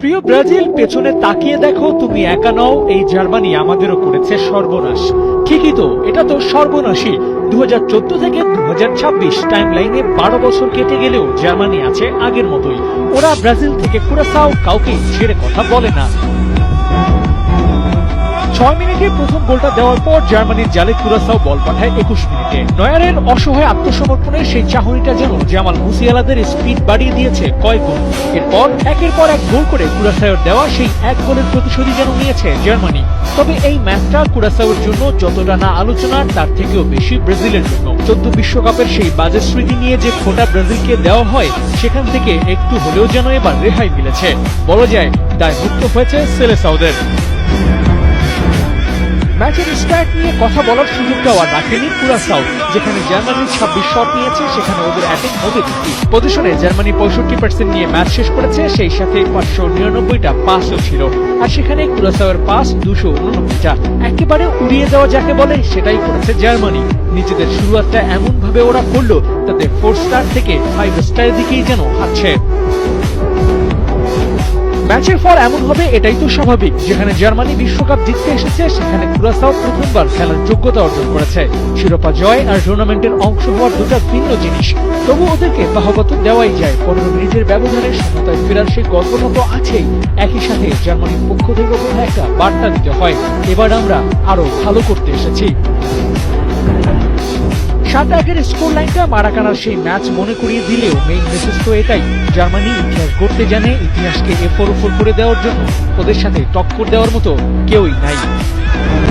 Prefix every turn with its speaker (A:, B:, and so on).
A: প্রিয় ব্রাজিল, পেছনে তাকিয়ে দেখো, তুমি একা নও, এই জার্মানি আমাদেরও করেছে সর্বনাশ। ঠিকই তো, এটা তো সর্বনাশই। 2014 থেকে 2026 টাইম লাইনে 12 বছর কেটে গেলেও জার্মানি আছে আগের মতোই। ওরা ব্রাজিল থেকে কুরাসাও কাউকে ছেড়ে কথা বলে না। 6 মিনিটে প্রথম গোলটা দেওয়ার পর জার্মানির জালে কুরাসাও বল পাঠায় 21 মিনিটে। নয়ারের অসহায় আত্মসমর্পণের সেই চাহনিটা যেন জামাল মুসিয়ালাদের স্পিড বাড়িয়ে দিয়েছে কয়েক গুণ। এরপর একের পর এক গোল করে কুরাসাওয়ের দেওয়া সেই এক গোলের প্রতিশোধই যেন নিয়েছে জার্মানি। তবে এই ম্যাচটা কুরাসাওয়ের জন্য যতটা না আলোচনার, তার থেকেও বেশি ব্রাজিলের জন্য। 14 বিশ্বকাপের সেই বাজে স্মৃতি নিয়ে যে খোটা ব্রাজিলকে দেওয়া হয়, সেখান থেকে একটু হলেও যেন এবার রেহাই মিলেছে। বলা যায় দায়মুক্ত হয়েছে সেলেসাওদের। ম্যাচের স্ট্যাট নিয়ে কথা বলার সুযোগটাও আর রাখেনি কুরাসাও। যেখানে জার্মানি 26 শট নিয়েছে, সেখানে ওদের অ্যাটাক হবে 50। পজিশনে জার্মানি 65% নিয়ে ম্যাচ শেষ করেছে, সেই সাথে 599টা পাসও ছিল। আর সেখানে কুরাসাওয়ের পাস 289টা। একেবারে উড়িয়ে দেওয়া যাকে বলে, সেটাই করেছে জার্মানি। নিজেদের শুরুয়াতটা এমন ভাবে ওরা করলো, তাতে 4 স্টার থেকে 5 স্টারের দিকেই যেন হাঁটছে। ম্যাচের ফল এমন হবে এটাই তো স্বাভাবিক। যেখানে জার্মানি বিশ্বকাপ জিততে এসেছে, সেখানে কুরাসাও প্রথমবার খেলার যোগ্যতা অর্জন করেছে। শিরোপা জয় আর টুর্নামেন্টের অংশ হওয়ার দুটা ভিন্ন জিনিস। তবু ওদেরকে বাহবা তো দেওয়াই যায়। 15 মিনিটের ব্যবধানে সমতায় ফেরার সেই গল্পটা তো আছেই। একই সাথে জার্মানির পক্ষ থেকে বোধহয় একটা বার্তা দিতে হয়, এবার আমরা আরো ভালো করতে এসেছি। 7-1 স্কোর লাইনটা মারাকানার সেই ম্যাচ মনে করিয়ে দিলেও মেইন মেসেজ তো এটাই, জার্মানি ইতিহাস গড়তে জানে। ইতিহাসকে এফোর ওফোর করে দেওয়ার জন্য ওদের সাথে টক্কর দেওয়ার মতো কেউই নাই।